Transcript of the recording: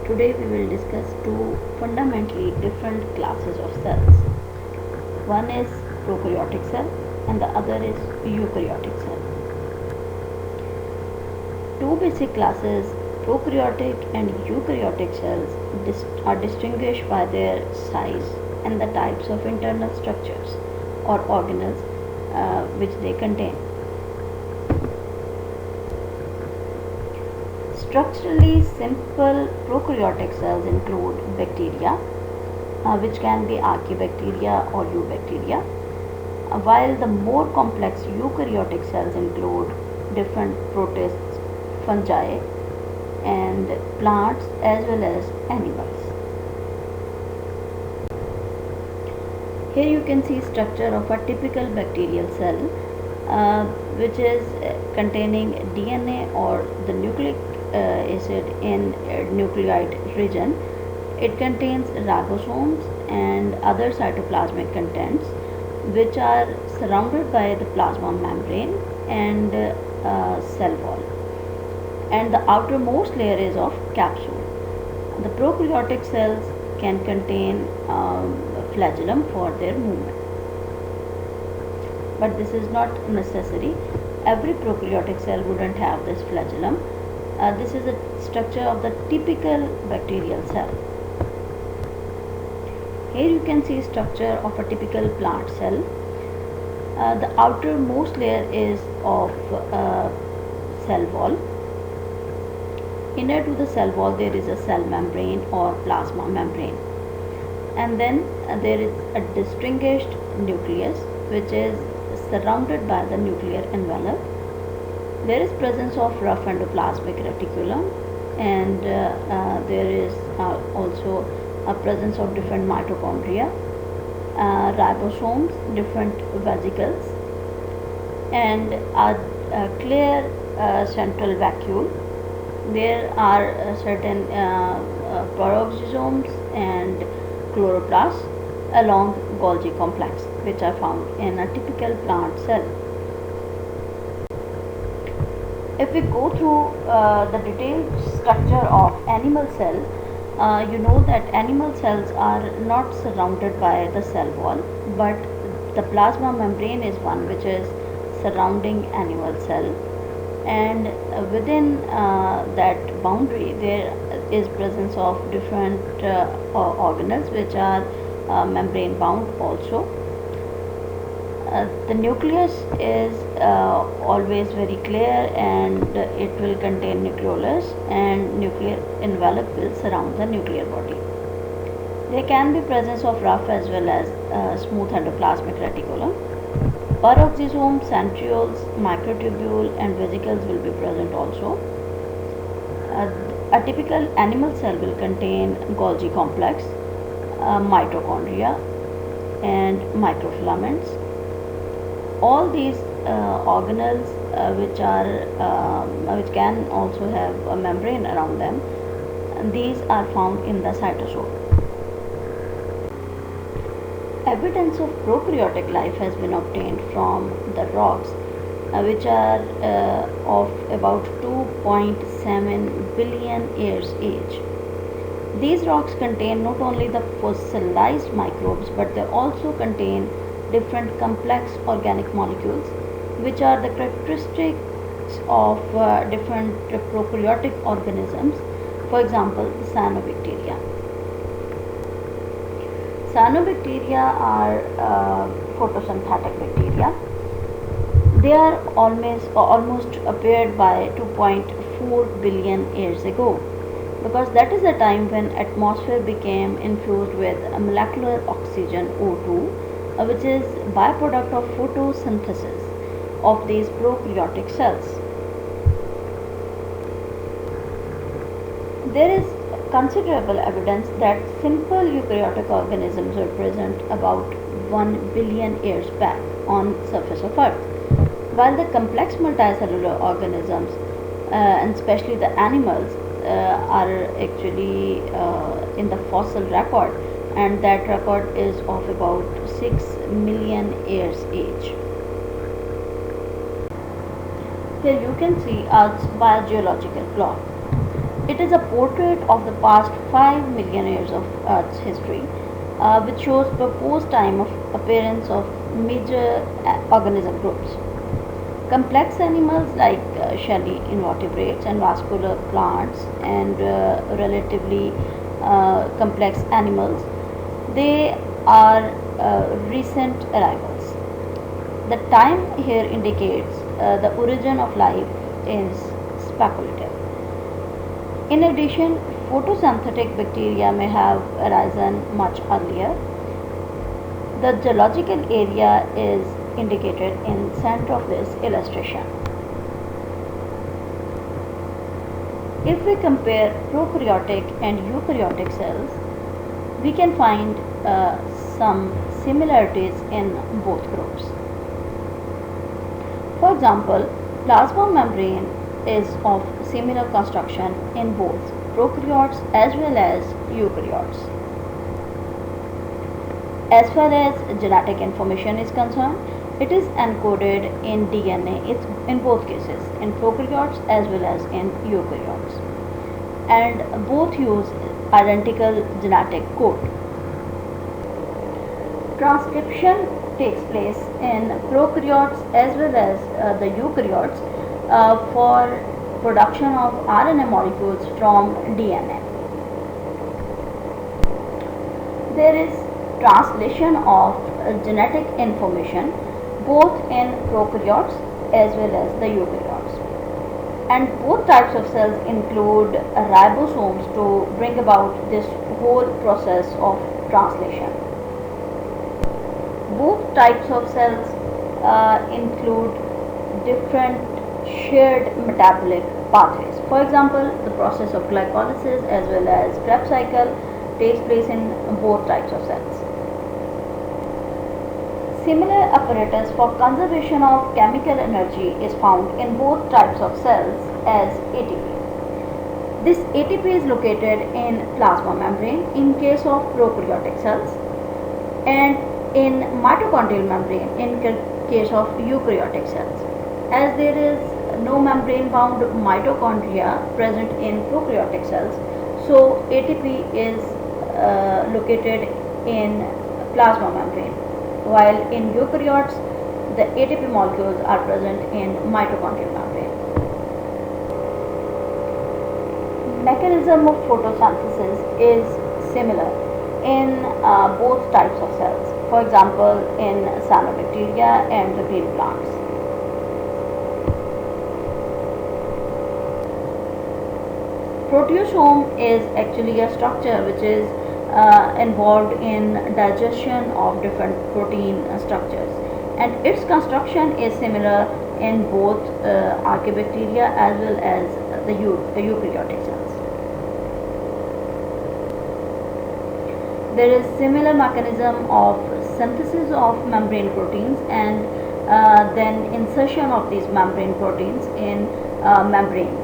Today we will discuss two fundamentally different classes of cells. One is prokaryotic cell and the other is eukaryotic cell. Two basic classes, prokaryotic and eukaryotic cells, are distinguished by their size and the types of internal structures or organelles which they contain. Structurally simple prokaryotic cells include bacteria, which can be archaebacteria or eubacteria, while the more complex eukaryotic cells include different protists, fungi, and plants as well as animals. Here you can see structure of a typical bacterial cell, which is containing DNA or the nucleic acid in nucleotide region. It contains ribosomes and other cytoplasmic contents which are surrounded by the plasma membrane and cell wall, and the outermost layer is of capsule. The prokaryotic cells can contain flagellum for their movement, but this is not necessary. Every prokaryotic cell wouldn't have this flagellum. This is the structure of the typical bacterial cell. Here you can see structure of a typical plant cell. The outermost layer is of cell wall. Inner to the cell wall there is a cell membrane or plasma membrane, and then there is a distinguished nucleus which is surrounded by the nuclear envelope. There is presence of rough endoplasmic reticulum, and there is also a presence of different mitochondria, ribosomes, different vesicles, and a clear central vacuole. There are certain peroxisomes and chloroplasts along Golgi complex which are found in a typical plant cell. If we go through the detailed structure of animal cell, you know that animal cells are not surrounded by the cell wall, but the plasma membrane is one which is surrounding animal cell, and within that boundary there is presence of different organelles which are membrane bound also. The nucleus is always very clear, and it will contain nucleolus, and nuclear envelope will surround the nuclear body. There can be presence of rough as well as smooth endoplasmic reticulum. Peroxisome, centrioles, microtubule and vesicles will be present also. A typical animal cell will contain Golgi complex, mitochondria and microfilaments. All these organelles which can also have a membrane around them, and these are found in the cytosol. Evidence of prokaryotic life has been obtained from the rocks which are of about 2.7 billion years age. These rocks contain not only the fossilized microbes, but they also contain different complex organic molecules which are the characteristics of different prokaryotic organisms. For example, the cyanobacteria. Cyanobacteria are photosynthetic bacteria. They are almost appeared by 2.4 billion years ago, because that is the time when atmosphere became infused with molecular oxygen O2, which is byproduct of photosynthesis of these prokaryotic cells. There is considerable evidence that simple eukaryotic organisms were present about 1 billion years back on surface of earth, while the complex multicellular organisms and especially the animals are actually in the fossil record, and that record is of about 6 million years age. Here you can see Earth's biogeological clock. It is a portrait of the past 5 million years of Earth's history, which shows proposed time of appearance of major organism groups. Complex animals like shelly invertebrates and vascular plants and relatively complex animals, they are recent arrivals. The time here indicates the origin of life is speculative. In addition, photosynthetic bacteria may have arisen much earlier. The geological area is indicated in center of this illustration. If we compare prokaryotic and eukaryotic cells, we can find some similarities in both groups. For example, plasma membrane is of similar construction in both prokaryotes as well as eukaryotes. As far as genetic information is concerned, it is encoded in DNA in both cases, in prokaryotes as well as in eukaryotes. And both use identical genetic code. Transcription takes place in prokaryotes as well as the eukaryotes for production of RNA molecules from DNA. There is translation of genetic information both in prokaryotes as well as the eukaryotes. And both types of cells include ribosomes to bring about this whole process of translation. Both types of cells include different shared metabolic pathways. For example, the process of glycolysis as well as Krebs cycle takes place in both types of cells. Similar apparatus for conservation of chemical energy is found in both types of cells as ATP. This ATP is located in plasma membrane in case of prokaryotic cells and in mitochondrial membrane in case of eukaryotic cells. As there is no membrane bound mitochondria present in prokaryotic cells, so ATP is located in plasma membrane, while in eukaryotes the ATP molecules are present in mitochondrial membrane. Mechanism of photosynthesis is similar in both types of cells, for example in cyanobacteria and the green plants. Proteasome is actually a structure which is involved in digestion of different protein structures, and its construction is similar in both archaebacteria as well as the eukaryotic cells. There is similar mechanism of synthesis of membrane proteins and then insertion of these membrane proteins in membrane.